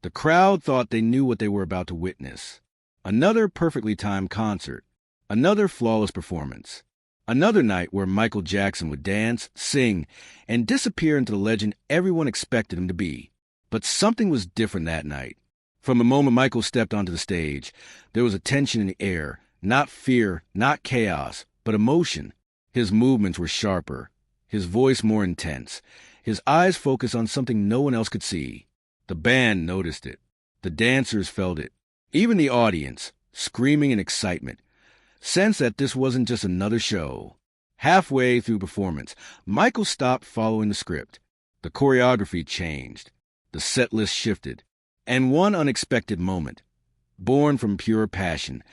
The crowd thought they knew what they were about to witness. Another perfectly timed concert. Another flawless performance. Another night where Michael Jackson would dance, sing, and disappear into the legend everyone expected him to be. But something was different that night. From the moment Michael stepped onto the stage, there was a tension in the air, not fear, not chaos, but emotion. His movements were sharper, his voice more intense, his eyes focused on something no one else could see. The band noticed it. The dancers felt it. Even the audience, screaming in excitement, sensed that this wasn't just another show. Halfway through performance, Michael stopped following the script. The choreography changed. The set list shifted. And one unexpected moment, born from pure passion,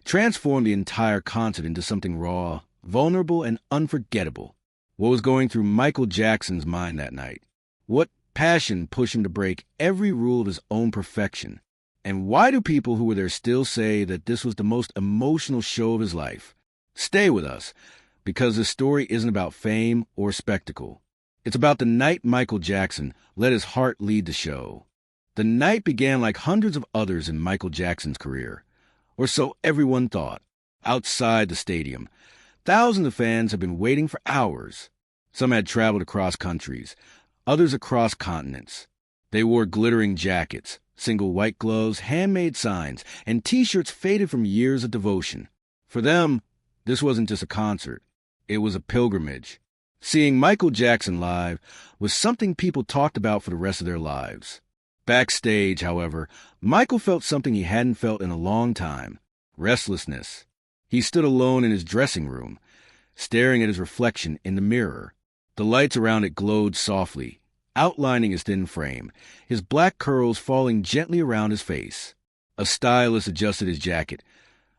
transformed the entire concert into something raw, vulnerable, and unforgettable. What was going through Michael Jackson's mind that night? What passion pushed him to break every rule of his own perfection? And why do people who were there still say that this was the most emotional show of his life? Stay with us, because this story isn't about fame or spectacle. It's about the night Michael Jackson let his heart lead the show. The night began like hundreds of others in Michael Jackson's career, or so everyone thought. Outside the stadium, thousands of fans had been waiting for hours. Some had traveled across countries, others across continents. They wore glittering jackets, single white gloves, handmade signs, and T-shirts faded from years of devotion. For them, this wasn't just a concert. It was a pilgrimage. Seeing Michael Jackson live was something people talked about for the rest of their lives. Backstage, however, Michael felt something he hadn't felt in a long time: restlessness. He stood alone in his dressing room, staring at his reflection in the mirror. The lights around it glowed softly, outlining his thin frame, his black curls falling gently around his face. A stylist adjusted his jacket.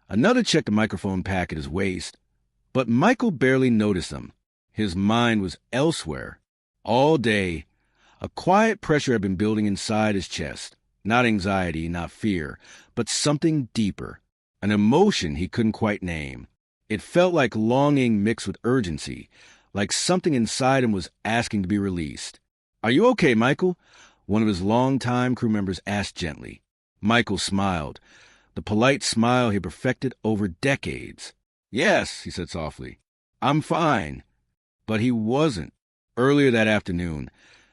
Another checked the microphone pack at his waist. But Michael barely noticed them. His mind was elsewhere. All day, a quiet pressure had been building inside his chest. Not anxiety, not fear, but something deeper. An emotion he couldn't quite name. It felt like longing mixed with urgency, like something inside him was asking to be released. "Are you okay, Michael?" one of his longtime crew members asked gently. Michael smiled, the polite smile he had perfected over decades. "Yes," he said softly, "I'm fine." But he wasn't. Earlier that afternoon,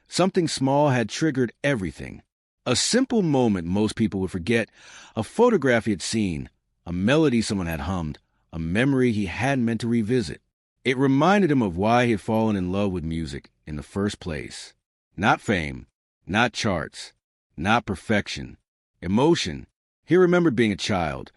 something small had triggered everything. A simple moment most people would forget, a photograph he had seen, a melody someone had hummed, a memory he hadn't meant to revisit. It reminded him of why he had fallen in love with music in the first place. Not fame, not charts, not perfection. Emotion. He remembered being a child,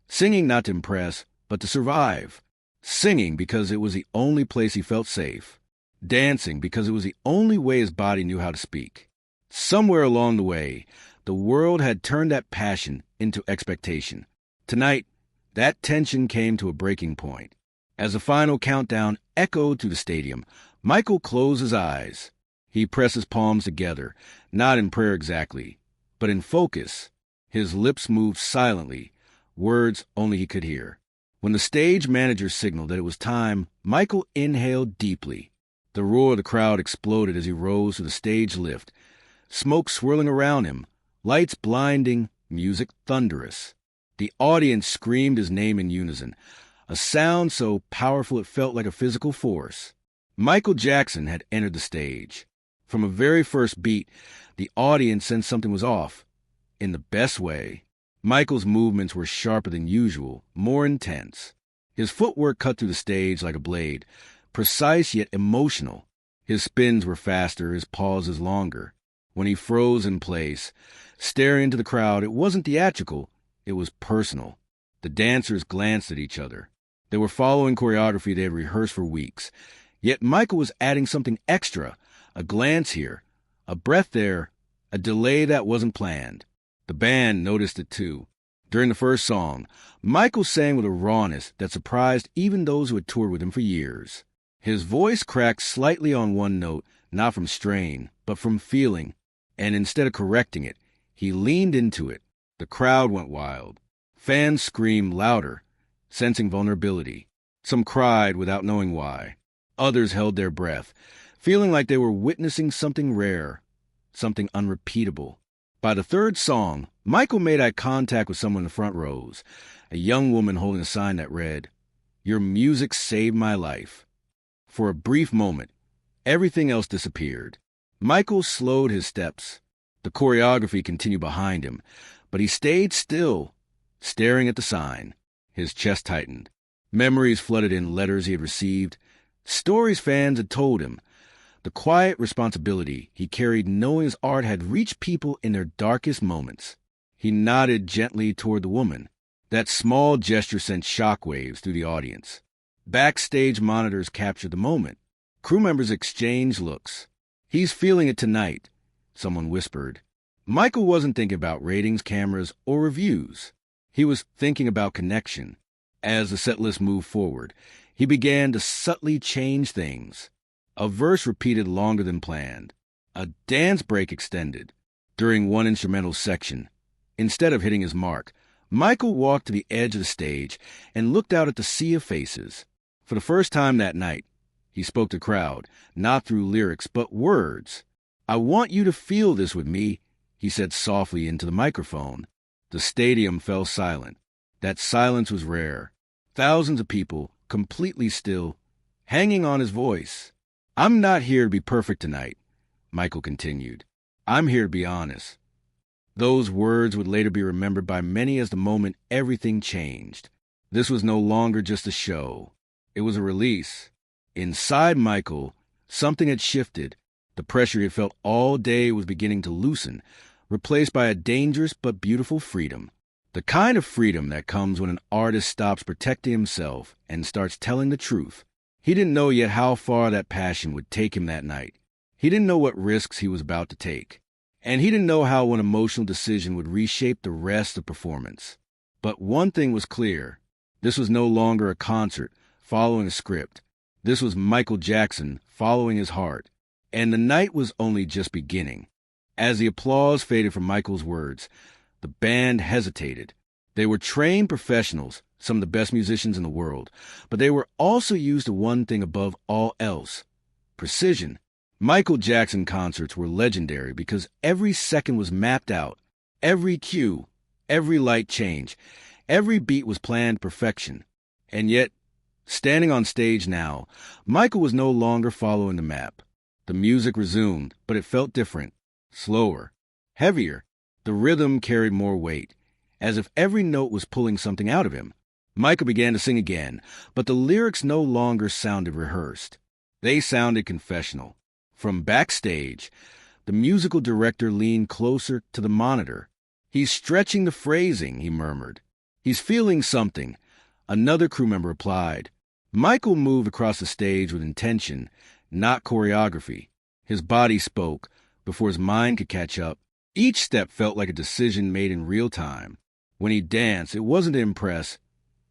singing not to impress, but to survive. Singing because it was the only place he felt safe. Dancing because it was the only way his body knew how to speak. Somewhere along the way, the world had turned that passion into expectation. Tonight, that tension came to a breaking point. As the final countdown echoed through the stadium, Michael closed his eyes. He pressed his palms together, not in prayer exactly, but in focus. His lips moved silently, words only he could hear. When the stage manager signaled that it was time, Michael inhaled deeply. The roar of the crowd exploded as he rose to the stage lift, smoke swirling around him, lights blinding, music thunderous. The audience screamed his name in unison, a sound so powerful it felt like a physical force. Michael Jackson had entered the stage. From a very first beat, the audience sensed something was off. In the best way. Michael's movements were sharper than usual, more intense. His footwork cut through the stage like a blade, precise yet emotional. His spins were faster, his pauses longer. When he froze in place, staring into the crowd, it wasn't theatrical, it was personal. The dancers glanced at each other. They were following choreography they had rehearsed for weeks. Yet Michael was adding something extra, a glance here, a breath there, a delay that wasn't planned. The band noticed it too. During the first song, Michael sang with a rawness that surprised even those who had toured with him for years. His voice cracked slightly on one note, not from strain, but from feeling, and instead of correcting it, he leaned into it. The crowd went wild. Fans screamed louder, sensing vulnerability. Some cried without knowing why. Others held their breath, feeling like they were witnessing something rare, something unrepeatable. By the third song, Michael made eye contact with someone in the front rows, a young woman holding a sign that read, "Your music saved my life." For a brief moment, everything else disappeared. Michael slowed his steps. The choreography continued behind him, but he stayed still, staring at the sign. His chest tightened. Memories flooded in, letters he had received, stories fans had told him, the quiet responsibility he carried knowing his art had reached people in their darkest moments. He nodded gently toward the woman. That small gesture sent shockwaves through the audience. Backstage monitors captured the moment. Crew members exchanged looks. "He's feeling it tonight," someone whispered. Michael wasn't thinking about ratings, cameras, or reviews. He was thinking about connection. As the set list moved forward, he began to subtly change things. A verse repeated longer than planned. A dance break extended. During one instrumental section, instead of hitting his mark, Michael walked to the edge of the stage and looked out at the sea of faces. For the first time that night, he spoke to the crowd, not through lyrics, but words. "I want you to feel this with me," he said softly into the microphone. The stadium fell silent. That silence was rare. Thousands of people, completely still, hanging on his voice. "I'm not here to be perfect tonight," Michael continued. "I'm here to be honest." Those words would later be remembered by many as the moment everything changed. This was no longer just a show. It was a release. Inside Michael, something had shifted. The pressure he had felt all day was beginning to loosen, replaced by a dangerous but beautiful freedom. The kind of freedom that comes when an artist stops protecting himself and starts telling the truth. He didn't know yet how far that passion would take him that night. He didn't know what risks he was about to take. And he didn't know how one emotional decision would reshape the rest of the performance. But one thing was clear. This was no longer a concert following a script. This was Michael Jackson following his heart. And the night was only just beginning. As the applause faded from Michael's words, the band hesitated. They were trained professionals, some of the best musicians in the world, but they were also used to one thing above all else: precision. Michael Jackson concerts were legendary because every second was mapped out, every cue, every light change, every beat was planned to perfection. And yet, standing on stage now, Michael was no longer following the map. The music resumed, but it felt different, slower, heavier. The rhythm carried more weight, as if every note was pulling something out of him. Michael began to sing again, but the lyrics no longer sounded rehearsed. They sounded confessional. From backstage, the musical director leaned closer to the monitor. "He's stretching the phrasing," he murmured. "He's feeling something," another crew member replied. Michael moved across the stage with intention, not choreography. His body spoke before his mind could catch up. Each step felt like a decision made in real time. When he danced, it wasn't to impress,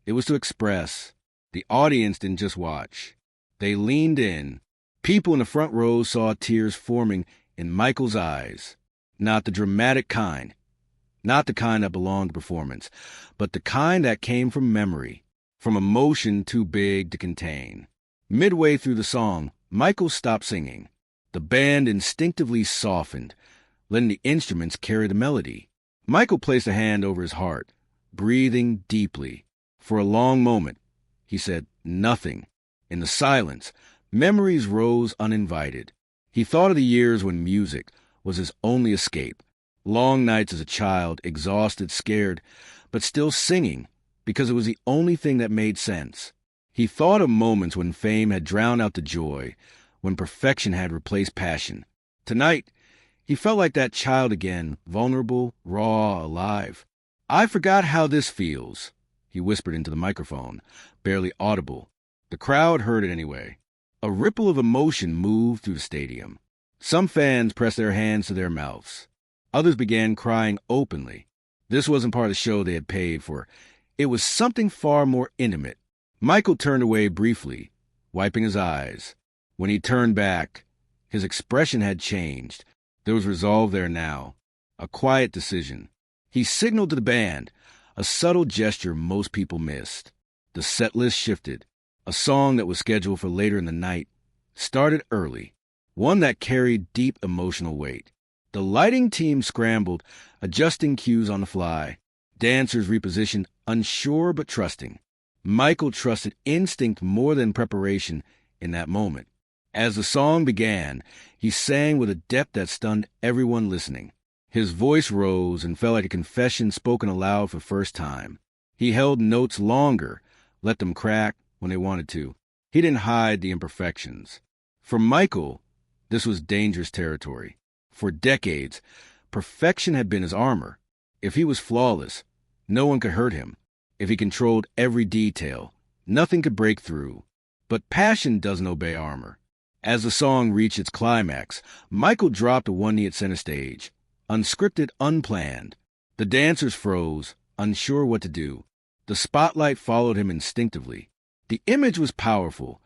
it was to express. The audience didn't just watch. They leaned in. People in the front row saw tears forming in Michael's eyes. Not the dramatic kind, not the kind that belonged to performance, but the kind that came from memory, from emotion too big to contain. Midway through the song, Michael stopped singing. The band instinctively softened, letting the instruments carry the melody. Michael placed a hand over his heart, breathing deeply. For a long moment, he said nothing. In the silence, memories rose uninvited. He thought of the years when music was his only escape. Long nights as a child, exhausted, scared, but still singing because it was the only thing that made sense. He thought of moments when fame had drowned out the joy, when perfection had replaced passion. Tonight, he felt like that child again, vulnerable, raw, alive. "I forgot how this feels," he whispered into the microphone, barely audible. The crowd heard it anyway. A ripple of emotion moved through the stadium. Some fans pressed their hands to their mouths. Others began crying openly. This wasn't part of the show they had paid for. It was something far more intimate. Michael turned away briefly, wiping his eyes. When he turned back, his expression had changed. There was resolve there now, a quiet decision. He signaled to the band, a subtle gesture most people missed. The set list shifted. A song that was scheduled for later in the night started early, one that carried deep emotional weight. The lighting team scrambled, adjusting cues on the fly. Dancers repositioned, unsure but trusting. Michael trusted instinct more than preparation in that moment. As the song began, he sang with a depth that stunned everyone listening. His voice rose and felt like a confession spoken aloud for the first time. He held notes longer, let them crack when they wanted to. He didn't hide the imperfections. For Michael, this was dangerous territory. For decades, perfection had been his armor. If he was flawless, no one could hurt him. If he controlled every detail, nothing could break through. But passion doesn't obey armor. As the song reached its climax, Michael dropped to one knee at center stage. Unscripted, unplanned. The dancers froze, unsure what to do. The spotlight followed him instinctively. The image was powerful.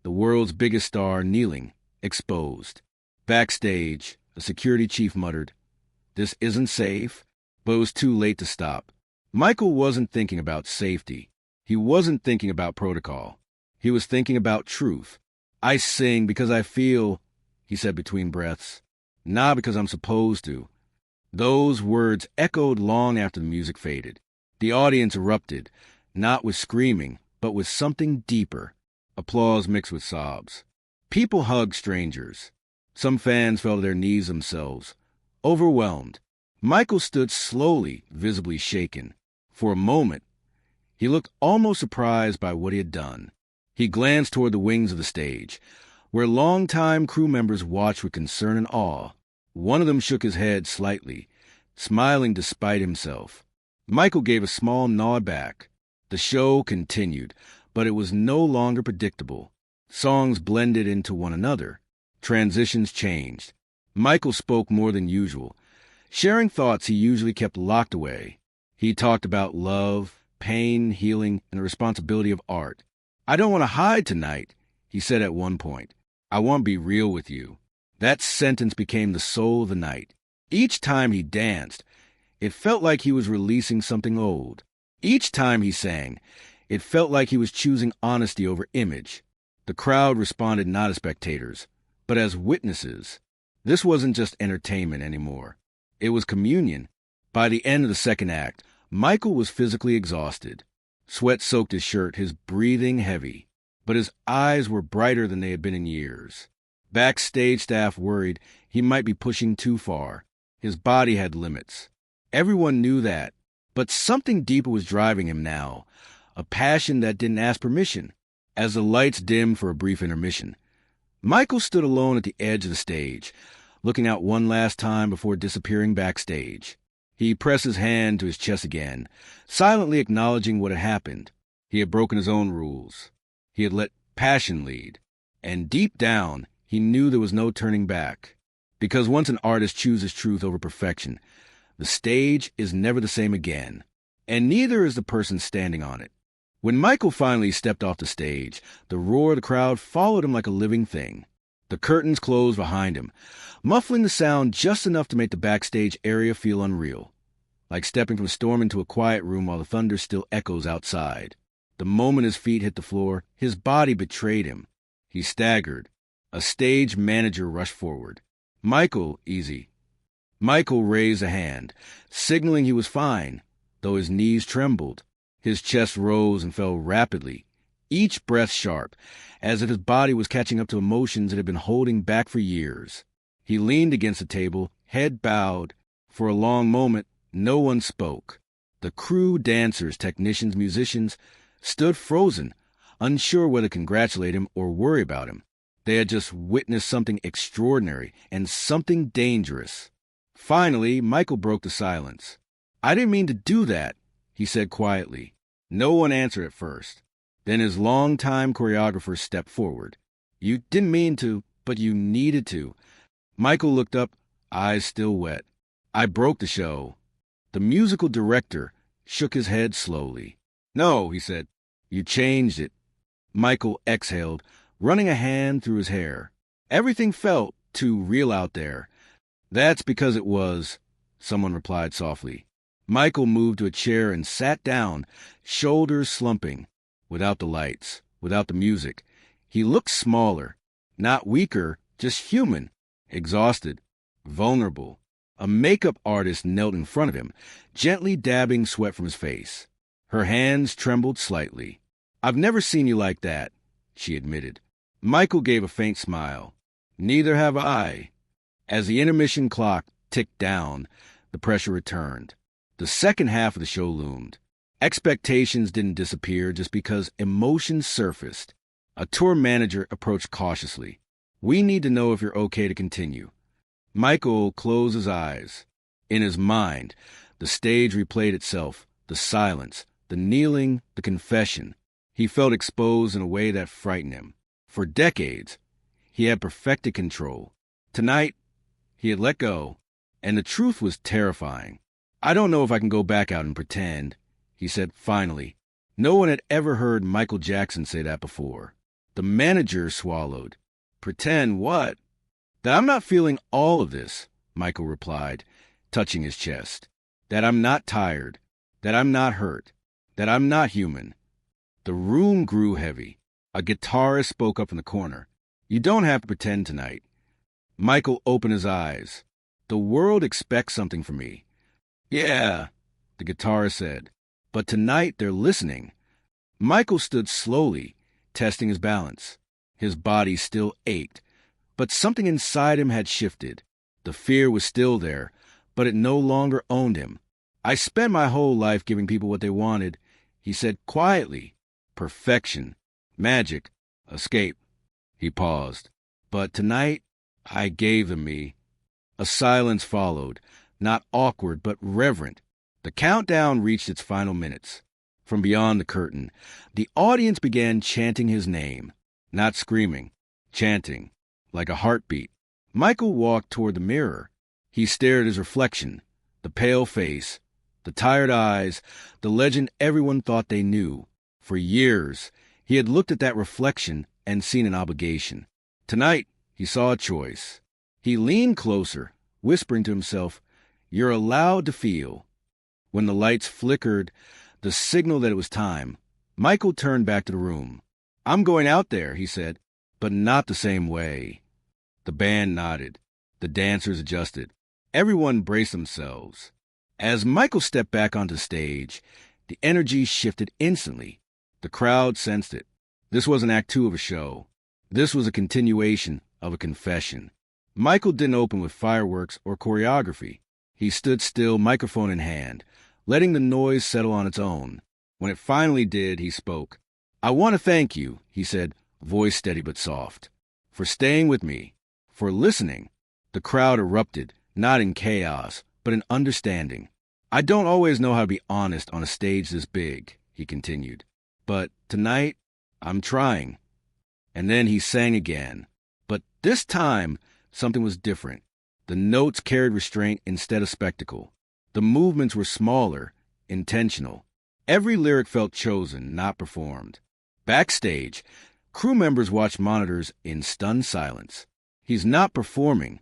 The world's biggest star kneeling, exposed. Backstage, the security chief muttered, "This isn't safe," but it was too late to stop. Michael wasn't thinking about safety. He wasn't thinking about protocol. He was thinking about truth. "I sing because I feel," he said between breaths, "not because I'm supposed to." Those words echoed long after the music faded. The audience erupted, not with screaming, but with something deeper. Applause mixed with sobs. People hugged strangers. Some fans fell to their knees themselves, overwhelmed. Michael stood slowly, visibly shaken. For a moment, he looked almost surprised by what he had done. He glanced toward the wings of the stage, where longtime crew members watched with concern and awe. One of them shook his head slightly, smiling despite himself. Michael gave a small nod back. The show continued, but it was no longer predictable. Songs blended into one another. Transitions changed. Michael spoke more than usual, sharing thoughts he usually kept locked away. He talked about love, pain, healing, and the responsibility of art. "I don't want to hide tonight," he said at one point. "I want to be real with you." That sentence became the soul of the night. Each time he danced, it felt like he was releasing something old. Each time he sang, it felt like he was choosing honesty over image. The crowd responded not as spectators, but as witnesses. This wasn't just entertainment anymore. It was communion. By the end of the second act, Michael was physically exhausted. Sweat soaked his shirt, his breathing heavy. But his eyes were brighter than they had been in years. Backstage staff worried he might be pushing too far. His body had limits. Everyone knew that. But something deeper was driving him now, a passion that didn't ask permission. As the lights dimmed for a brief intermission, Michael stood alone at the edge of the stage, looking out one last time before disappearing backstage. He pressed his hand to his chest again, silently acknowledging what had happened. He had broken his own rules. He had let passion lead. And deep down, he knew there was no turning back. Because once an artist chooses truth over perfection, the stage is never the same again. And neither is the person standing on it. When Michael finally stepped off the stage, the roar of the crowd followed him like a living thing. The curtains closed behind him, muffling the sound just enough to make the backstage area feel unreal, like stepping from a storm into a quiet room while the thunder still echoes outside. The moment his feet hit the floor, his body betrayed him. He staggered. A stage manager rushed forward. "Michael, easy." Michael raised a hand, signaling he was fine, though his knees trembled. His chest rose and fell rapidly, each breath sharp, as if his body was catching up to emotions it had been holding back for years. He leaned against the table, head bowed. For a long moment, no one spoke. The crew, dancers, technicians, musicians, stood frozen, unsure whether to congratulate him or worry about him. They had just witnessed something extraordinary and something dangerous. Finally, Michael broke the silence. "I didn't mean to do that," he said quietly. No one answered at first. Then his longtime choreographer stepped forward. "You didn't mean to, but you needed to." Michael looked up, eyes still wet. "I broke the show." The musical director shook his head slowly. "No," he said. "You changed it." Michael exhaled, running a hand through his hair. "Everything felt too real out there." "That's because it was," someone replied softly. Michael moved to a chair and sat down, shoulders slumping. Without the lights, without the music, he looked smaller. Not weaker, just human. Exhausted. Vulnerable. A makeup artist knelt in front of him, gently dabbing sweat from his face. Her hands trembled slightly. "I've never seen you like that," she admitted. Michael gave a faint smile. "Neither have I." As the intermission clock ticked down, the pressure returned. The second half of the show loomed. Expectations didn't disappear just because emotions surfaced. A tour manager approached cautiously. "We need to know if you're okay to continue." Michael closed his eyes. In his mind, the stage replayed itself, the silence, the kneeling, the confession. He felt exposed in a way that frightened him. For decades, he had perfected control. Tonight, he had let go, and the truth was terrifying. "I don't know if I can go back out and pretend," he said finally. No one had ever heard Michael Jackson say that before. The manager swallowed. "Pretend what?" "That I'm not feeling all of this," Michael replied, touching his chest. "That I'm not tired. That I'm not hurt. That I'm not human." The room grew heavy. A guitarist spoke up in the corner. "You don't have to pretend tonight." Michael opened his eyes. "The world expects something from me." "Yeah," the guitarist said. "But tonight they're listening." Michael stood slowly, testing his balance. His body still ached, but something inside him had shifted. The fear was still there, but it no longer owned him. "I spent my whole life giving people what they wanted," he said quietly. "Perfection, magic, escape." He paused. "But tonight, I gave them me." A silence followed, not awkward but reverent. The countdown reached its final minutes. From beyond the curtain, the audience began chanting his name. Not screaming, chanting, like a heartbeat. Michael walked toward the mirror. He stared at his reflection, the pale face, the tired eyes, the legend everyone thought they knew. For years, he had looked at that reflection and seen an obligation. Tonight, he saw a choice. He leaned closer, whispering to himself, "You're allowed to feel." When the lights flickered, the signal that it was time, Michael turned back to the room. "I'm going out there," he said, "but not the same way." The band nodded. The dancers adjusted. Everyone braced themselves. As Michael stepped back onto the stage, the energy shifted instantly. The crowd sensed it. This wasn't Act Two of a show. This was a continuation of a confession. Michael didn't open with fireworks or choreography. He stood still, microphone in hand, letting the noise settle on its own. When it finally did, he spoke. "I want to thank you," he said, voice steady but soft, "for staying with me, for listening." The crowd erupted, not in chaos, but in understanding. "I don't always know how to be honest on a stage this big," he continued. "But tonight, I'm trying." And then he sang again. But this time, something was different. The notes carried restraint instead of spectacle. The movements were smaller, intentional. Every lyric felt chosen, not performed. Backstage, crew members watched monitors in stunned silence. "He's not performing,"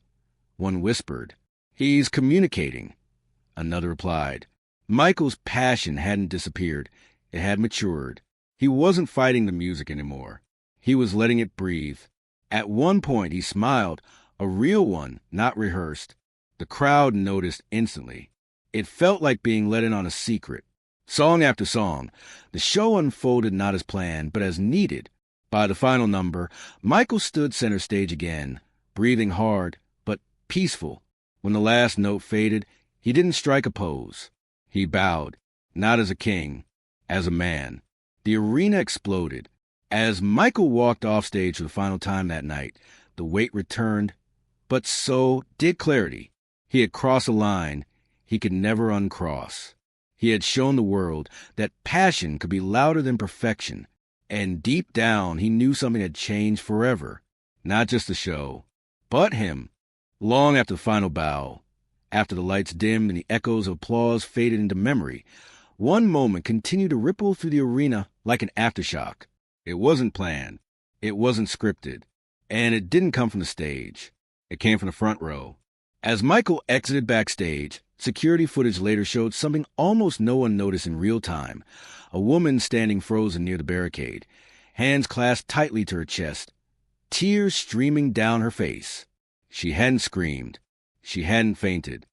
one whispered. "He's communicating," another replied. Michael's passion hadn't disappeared. It had matured. He wasn't fighting the music anymore. He was letting it breathe. At one point, he smiled, a real one, not rehearsed. The crowd noticed instantly. It felt like being let in on a secret. Song after song, the show unfolded not as planned, but as needed. By the final number, Michael stood center stage again, breathing hard, but peaceful. When the last note faded, he didn't strike a pose. He bowed, not as a king, as a man. The arena exploded. As Michael walked off stage for the final time that night, the weight returned, but so did clarity. He had crossed a line he could never uncross. He had shown the world that passion could be louder than perfection, and deep down he knew something had changed forever. Not just the show, but him. Long after the final bow, after the lights dimmed and the echoes of applause faded into memory, one moment continued to ripple through the arena like an aftershock. It wasn't planned. It wasn't scripted. And it didn't come from the stage. It came from the front row. As Michael exited backstage, security footage later showed something almost no one noticed in real time. A woman standing frozen near the barricade, hands clasped tightly to her chest, tears streaming down her face. She hadn't screamed. She hadn't fainted.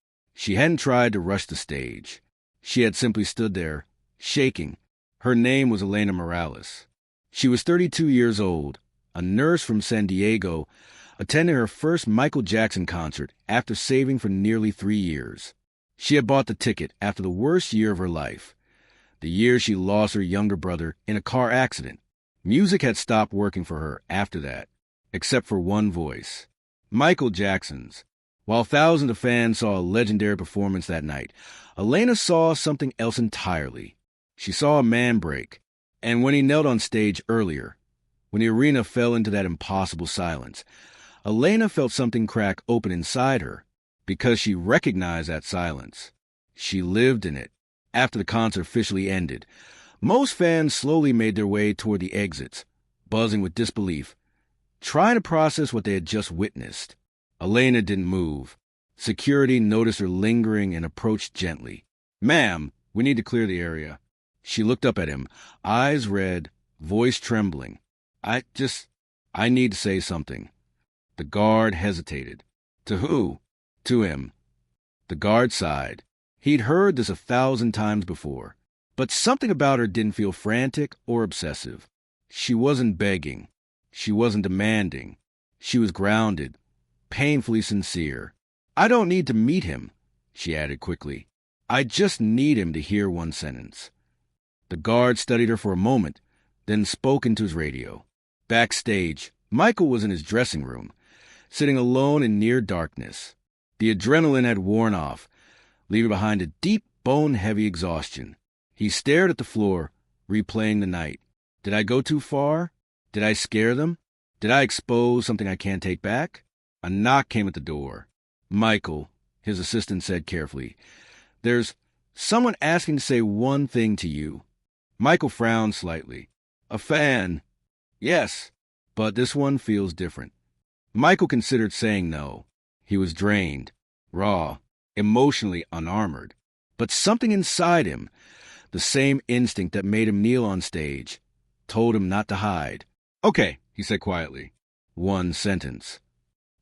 She hadn't tried to rush the stage. She had simply stood there, shaking. Her name was Elena Morales. She was 32 years old, a nurse from San Diego, attending her first Michael Jackson concert after saving for nearly 3 years. She had bought the ticket after the worst year of her life, the year she lost her younger brother in a car accident. Music had stopped working for her after that, except for one voice, Michael Jackson's. While thousands of fans saw a legendary performance that night, Elena saw something else entirely. She saw a man break, and when he knelt on stage earlier, when the arena fell into that impossible silence, Elena felt something crack open inside her, because she recognized that silence. She lived in it. After the concert officially ended, most fans slowly made their way toward the exits, buzzing with disbelief, trying to process what they had just witnessed. Elena didn't move. Security noticed her lingering and approached gently. "Ma'am, we need to clear the area." She looked up at him, eyes red, voice trembling. I need to say something." The guard hesitated. To who? To him. The guard sighed. He'd heard this 1,000 times before. But something about her didn't feel frantic or obsessive. She wasn't begging. She wasn't demanding. She was grounded, painfully sincere. "I don't need to meet him," she added quickly. "I just need him to hear one sentence." The guard studied her for a moment, then spoke into his radio. Backstage, Michael was in his dressing room, sitting alone in near darkness. The adrenaline had worn off, leaving behind a deep, bone-heavy exhaustion. He stared at the floor, replaying the night. Did I go too far? Did I scare them? Did I expose something I can't take back? A knock came at the door. "Michael," his assistant said carefully, "there's someone asking to say one thing to you." Michael frowned slightly. "A fan." "Yes, but this one feels different." Michael considered saying no. He was drained, raw, emotionally unarmored. But something inside him, the same instinct that made him kneel on stage, told him not to hide. "Okay," he said quietly. One sentence.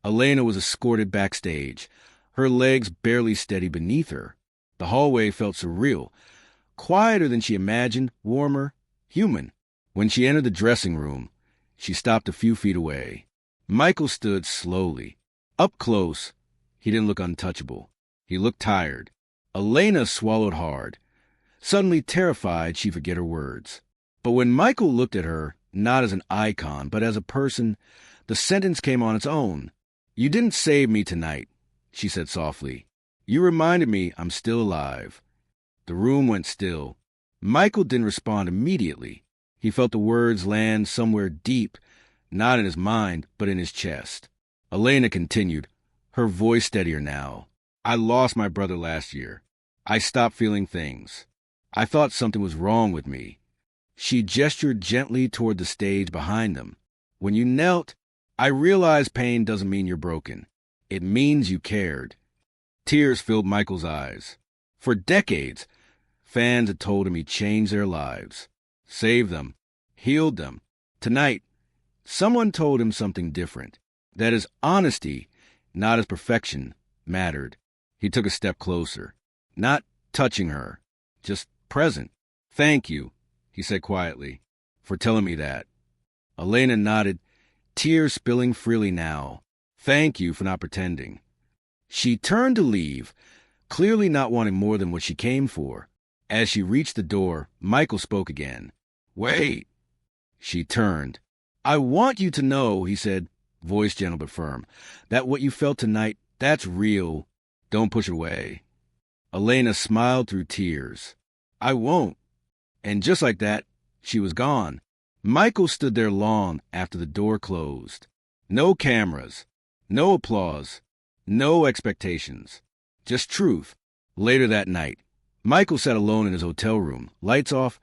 Elena was escorted backstage, her legs barely steady beneath her. The hallway felt surreal, quieter than she imagined, warmer, human. When she entered the dressing room, she stopped a few feet away. Michael stood slowly. Up close, he didn't look untouchable. He looked tired. Elena swallowed hard. Suddenly terrified she'd forget her words. But when Michael looked at her, not as an icon, but as a person, the sentence came on its own. "You didn't save me tonight," she said softly. "You reminded me I'm still alive." The room went still. Michael didn't respond immediately. He felt the words land somewhere deep, not in his mind, but in his chest. Elena continued, her voice steadier now. "I lost my brother last year. I stopped feeling things. I thought something was wrong with me." She gestured gently toward the stage behind them. "When you knelt, I realized pain doesn't mean you're broken. It means you cared." Tears filled Michael's eyes. For decades, fans had told him he changed their lives, saved them, healed them. Tonight, someone told him something different, that his honesty, not his perfection, mattered. He took a step closer, not touching her, just present. "Thank you," he said quietly, "for telling me that." Elena nodded, tears spilling freely now. "Thank you for not pretending." She turned to leave, clearly not wanting more than what she came for. As she reached the door, Michael spoke again. "Wait." She turned. "I want you to know," he said, voice gentle but firm, "that what you felt tonight, that's real. Don't push it away." Elena smiled through tears. "I won't." And just like that, she was gone. Michael stood there long after the door closed. No cameras, no applause, no expectations, just truth. Later that night, Michael sat alone in his hotel room, lights off,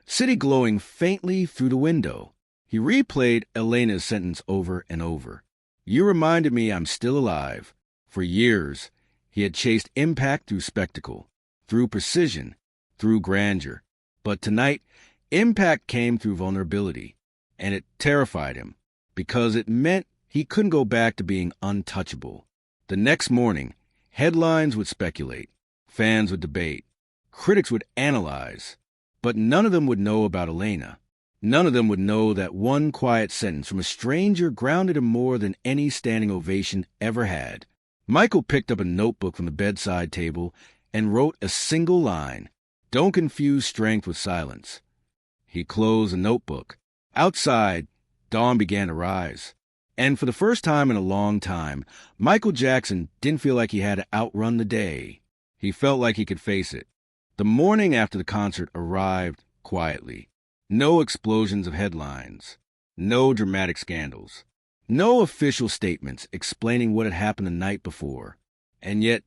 city glowing faintly through the window. He replayed Elena's sentence over and over. "You reminded me I'm still alive." For years, he had chased impact through spectacle, through precision, through grandeur. But tonight, impact came through vulnerability, and it terrified him, because it meant he couldn't go back to being untouchable. The next morning, Headlines would speculate. Fans would debate. Critics would analyze. But none of them would know about Elena. None of them would know that one quiet sentence from a stranger grounded him more than any standing ovation ever had. Michael picked up a notebook from the bedside table and wrote a single line. Don't confuse strength with silence. He closed the notebook. Outside, dawn began to rise. And for the first time in a long time, Michael Jackson didn't feel like he had to outrun the day. He felt like he could face it. The morning after the concert arrived quietly. No explosions of headlines. No dramatic scandals. No official statements explaining what had happened the night before. And yet,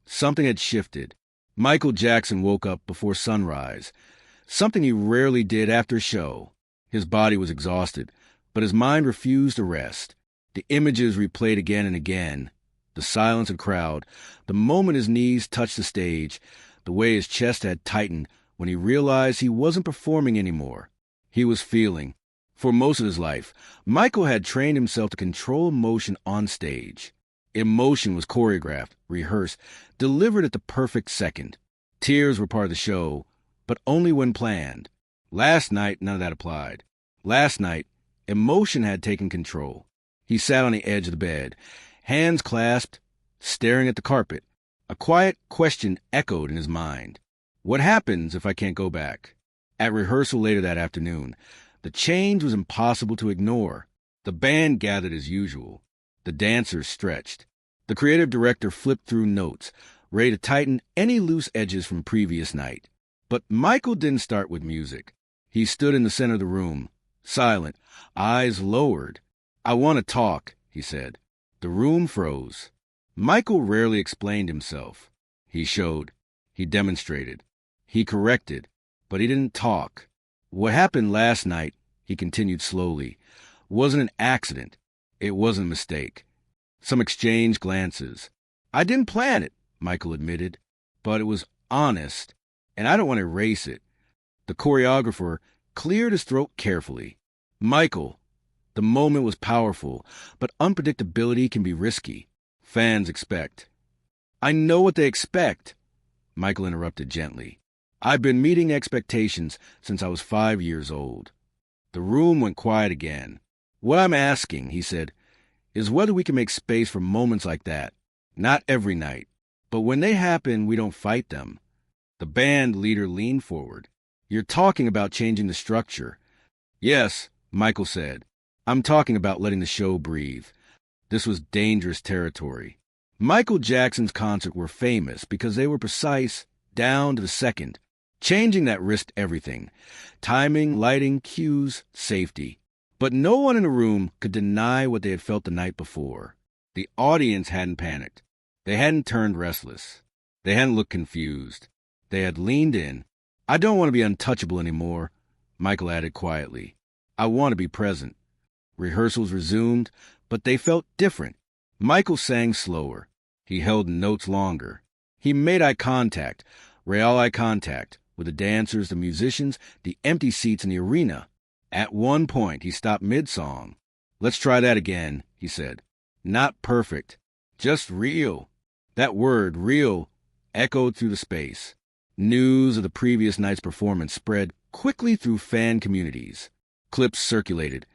something had shifted. Michael Jackson woke up before sunrise, something he rarely did after a show. His body was exhausted, but his mind refused to rest. The images replayed again and again. The silence and crowd, the moment his knees touched the stage, the way his chest had tightened when he realized he wasn't performing anymore. He was feeling. For most of his life, Michael had trained himself to control emotion on stage. Emotion was choreographed, rehearsed, delivered at the perfect second. Tears were part of the show, but only when planned. Last night, none of that applied. Last night, emotion had taken control. He sat on the edge of the bed, hands clasped, staring at the carpet. A quiet question echoed in his mind. What happens if I can't go back? At rehearsal later that afternoon, the change was impossible to ignore. The band gathered as usual. The dancers stretched. The creative director flipped through notes, ready to tighten any loose edges from previous night. But Michael didn't start with music. He stood in the center of the room, silent, eyes lowered. I want to talk, he said. The room froze. Michael rarely explained himself. He showed. He demonstrated. He corrected. But he didn't talk. What happened last night, he continued slowly, wasn't an accident. It wasn't a mistake. Some exchanged glances. I didn't plan it, Michael admitted, but it was honest, and I don't want to erase it. The choreographer cleared his throat carefully. Michael, the moment was powerful, but unpredictability can be risky. Fans expect. I know what they expect, Michael interrupted gently. I've been meeting expectations since I was 5 years old. The room went quiet again. What I'm asking, he said, is whether we can make space for moments like that. Not every night, but when they happen, we don't fight them. The band leader leaned forward. You're talking about changing the structure. Yes, Michael said. I'm talking about letting the show breathe. This was dangerous territory. Michael Jackson's concerts were famous because they were precise, down to the second. Changing that risked everything. Timing, lighting, cues, safety. But no one in the room could deny what they had felt the night before. The audience hadn't panicked. They hadn't turned restless. They hadn't looked confused. They had leaned in. I don't want to be untouchable anymore, Michael added quietly. I want to be present. Rehearsals resumed, but they felt different. Michael sang slower. He held notes longer. He made eye contact, real eye contact, with the dancers, the musicians, the empty seats in the arena. At one point, he stopped mid-song. Let's try that again, he said. Not perfect, just real. That word, real, echoed through the space. News of the previous night's performance spread quickly through fan communities. Clips circulated.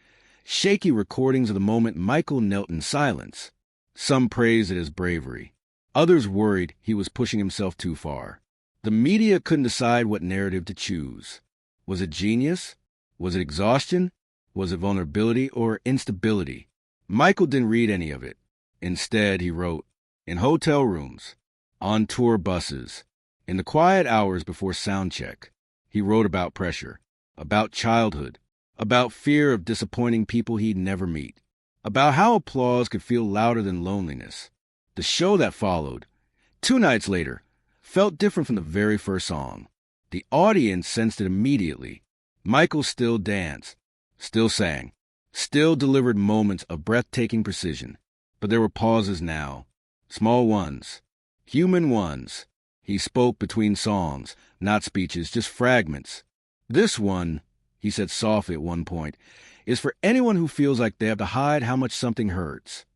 Shaky recordings of the moment Michael knelt in silence. Some praised it as bravery. Others worried he was pushing himself too far. The media couldn't decide what narrative to choose. Was it genius? Was it exhaustion? Was it vulnerability or instability? Michael didn't read any of it. Instead, he wrote, in hotel rooms, on tour buses, in the quiet hours before sound check. He wrote about pressure, about childhood, about fear of disappointing people he'd never meet, about how applause could feel louder than loneliness. The show that followed, 2 nights later, felt different from the very first song. The audience sensed it immediately. Michael still danced, still sang, still delivered moments of breathtaking precision. But there were pauses now, small ones, human ones. He spoke between songs, not speeches, just fragments. This one, he said softly at one point, is for anyone who feels like they have to hide how much something hurts.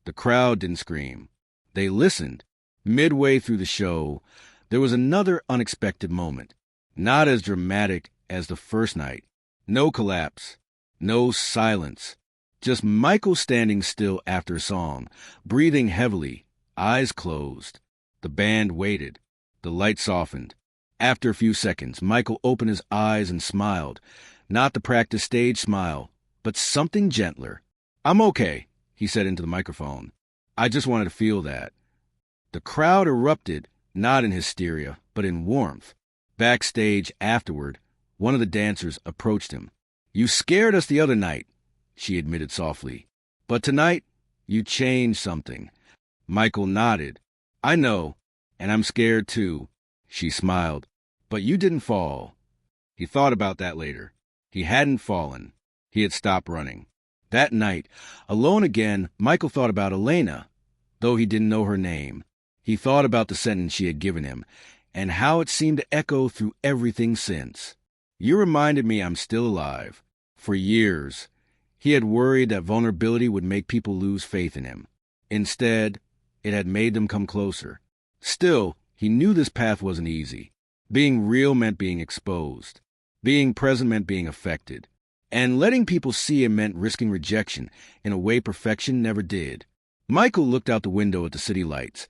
The crowd didn't scream. They listened. Midway through the show, there was another unexpected moment. Not as dramatic as the first night. No collapse. No silence. Just Michael standing still after a song, breathing heavily, eyes closed. The band waited. The light softened. After a few seconds, Michael opened his eyes and smiled. Not the practice stage smile, but something gentler. "I'm okay," he said into the microphone. "I just wanted to feel that." The crowd erupted, not in hysteria, but in warmth. Backstage afterward, one of the dancers approached him. "You scared us the other night," she admitted softly. "But tonight, you changed something." Michael nodded. "I know, and I'm scared too." She smiled. "But you didn't fall." He thought about that later. He hadn't fallen. He had stopped running. That night, alone again, Michael thought about Elena, though he didn't know her name. He thought about the sentence she had given him, and how it seemed to echo through everything since. "You reminded me I'm still alive." For years, he had worried that vulnerability would make people lose faith in him. Instead, it had made them come closer. Still, he knew this path wasn't easy. Being real meant being exposed. Being present meant being affected. And letting people see him meant risking rejection in a way perfection never did. Michael looked out the window at the city lights.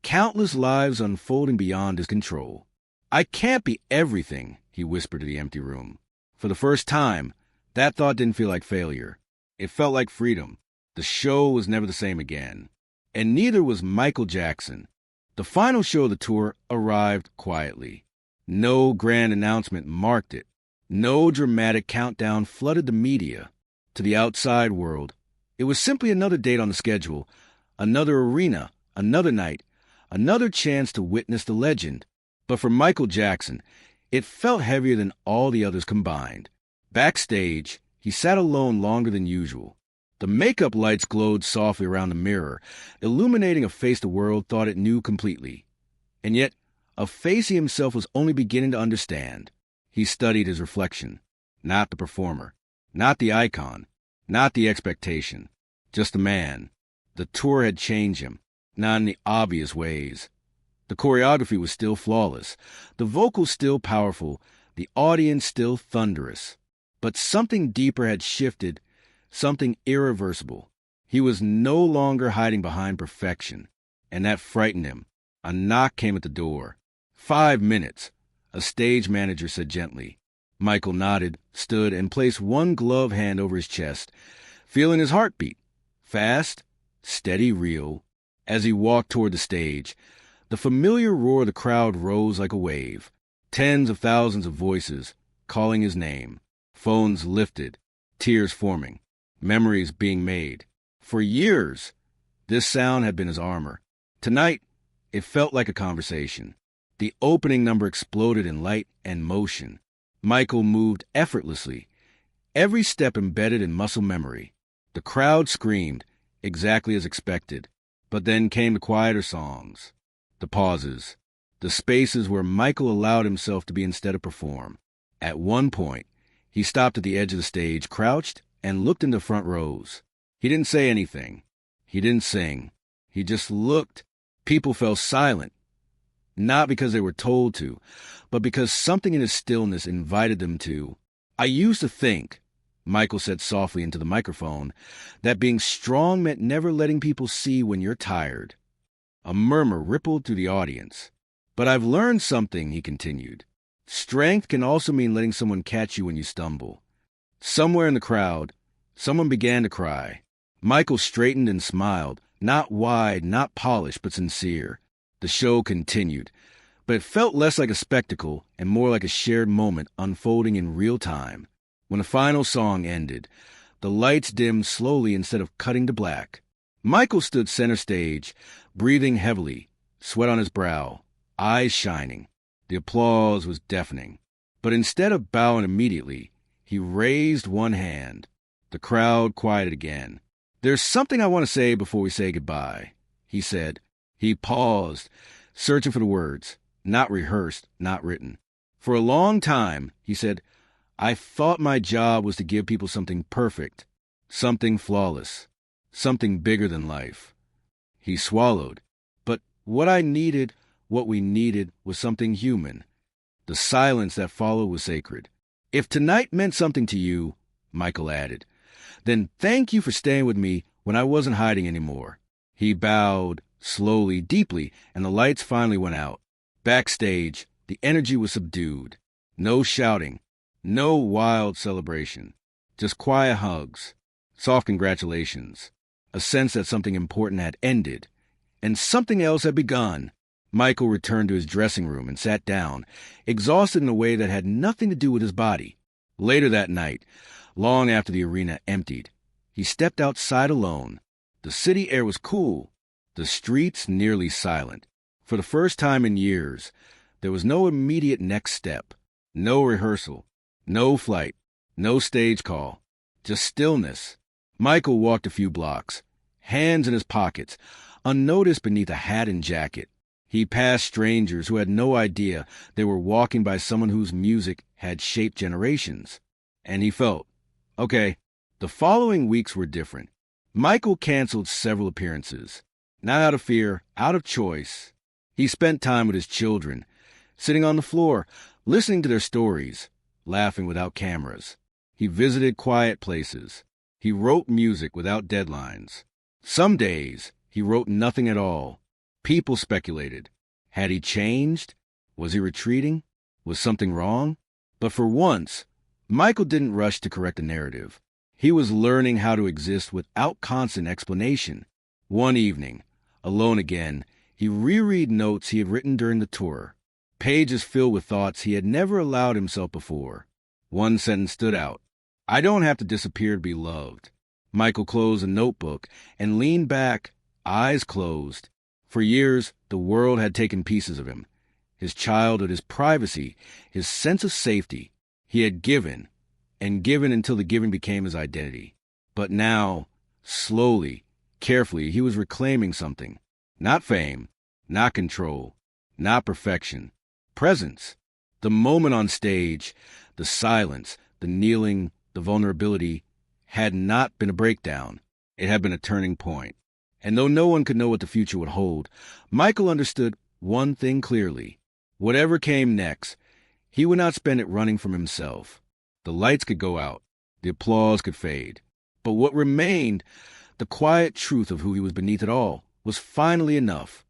Countless lives unfolding beyond his control. "I can't be everything," he whispered to the empty room. For the first time, that thought didn't feel like failure. It felt like freedom. The show was never the same again. And neither was Michael Jackson. The final show of the tour arrived quietly. No grand announcement marked it. No dramatic countdown flooded the media. To the outside world, it was simply another date on the schedule, another arena, another night, another chance to witness the legend. But for Michael Jackson, it felt heavier than all the others combined. Backstage, he sat alone longer than usual. The makeup lights glowed softly around the mirror, illuminating a face the world thought it knew completely. And yet, a face he himself was only beginning to understand. He studied his reflection. Not the performer. Not the icon. Not the expectation. Just the man. The tour had changed him, not in the obvious ways. The choreography was still flawless. The vocals still powerful. The audience still thunderous. But something deeper had shifted, something irreversible. He was no longer hiding behind perfection, and that frightened him. A knock came at the door. 5 minutes, a stage manager said gently. Michael nodded, stood, and placed one gloved hand over his chest, feeling his heartbeat. Fast, steady, real. As he walked toward the stage, the familiar roar of the crowd rose like a wave. Tens of thousands of voices calling his name. Phones lifted, tears forming, memories being made. For years, this sound had been his armor. Tonight, it felt like a conversation. The opening number exploded in light and motion. Michael moved effortlessly, every step embedded in muscle memory. The crowd screamed, exactly as expected. But then came the quieter songs, the pauses, the spaces where Michael allowed himself to be instead of perform. At one point, he stopped at the edge of the stage, crouched, and looked into the front rows. He didn't say anything. He didn't sing. He just looked. People fell silent, not because they were told to, but because something in his stillness invited them to. "I used to think," Michael said softly into the microphone, "that being strong meant never letting people see when you're tired." A murmur rippled through the audience. "But I've learned something," he continued. "Strength can also mean letting someone catch you when you stumble." Somewhere in the crowd, someone began to cry. Michael straightened and smiled, not wide, not polished, but sincere. The show continued, but it felt less like a spectacle and more like a shared moment unfolding in real time. When the final song ended, the lights dimmed slowly instead of cutting to black. Michael stood center stage, breathing heavily, sweat on his brow, eyes shining. The applause was deafening. But instead of bowing immediately, he raised one hand. The crowd quieted again. "There's something I want to say before we say goodbye," he said. He paused, searching for the words, not rehearsed, not written. "For a long time," he said, "I thought my job was to give people something perfect, something flawless, something bigger than life." He swallowed. "But What we needed was something human. The silence that followed was sacred. If tonight meant something to you, Michael added, then thank you for staying with me when I wasn't hiding anymore. He bowed, slowly, deeply, and the lights finally went out. Backstage, the energy was subdued. No shouting, no wild celebration. Just quiet hugs, soft congratulations, a sense that something important had ended, and something else had begun. Michael returned to his dressing room and sat down, exhausted in a way that had nothing to do with his body. Later that night, long after the arena emptied, he stepped outside alone. The city air was cool, the streets nearly silent. For the first time in years, there was no immediate next step, no rehearsal, no flight, no stage call, just stillness. Michael walked a few blocks, hands in his pockets, unnoticed beneath a hat and jacket. He passed strangers who had no idea they were walking by someone whose music had shaped generations. And he felt, okay, the following weeks were different. Michael canceled several appearances, not out of fear, out of choice. He spent time with his children, sitting on the floor, listening to their stories, laughing without cameras. He visited quiet places. He wrote music without deadlines. Some days, he wrote nothing at all. People speculated. Had he changed? Was he retreating? Was something wrong? But for once, Michael didn't rush to correct the narrative. He was learning how to exist without constant explanation. One evening, alone again, he reread notes he had written during the tour, pages filled with thoughts he had never allowed himself before. One sentence stood out. I don't have to disappear to be loved. Michael closed the notebook and leaned back, eyes closed. For years, the world had taken pieces of him. His childhood, his privacy, his sense of safety. He had given, and given until the giving became his identity. But now, slowly, carefully, he was reclaiming something. Not fame, not control, not perfection. Presence. The moment on stage, the silence, the kneeling, the vulnerability, had not been a breakdown. It had been a turning point. And though no one could know what the future would hold, Michael understood one thing clearly. Whatever came next, he would not spend it running from himself. The lights could go out, the applause could fade. But what remained, the quiet truth of who he was beneath it all, was finally enough.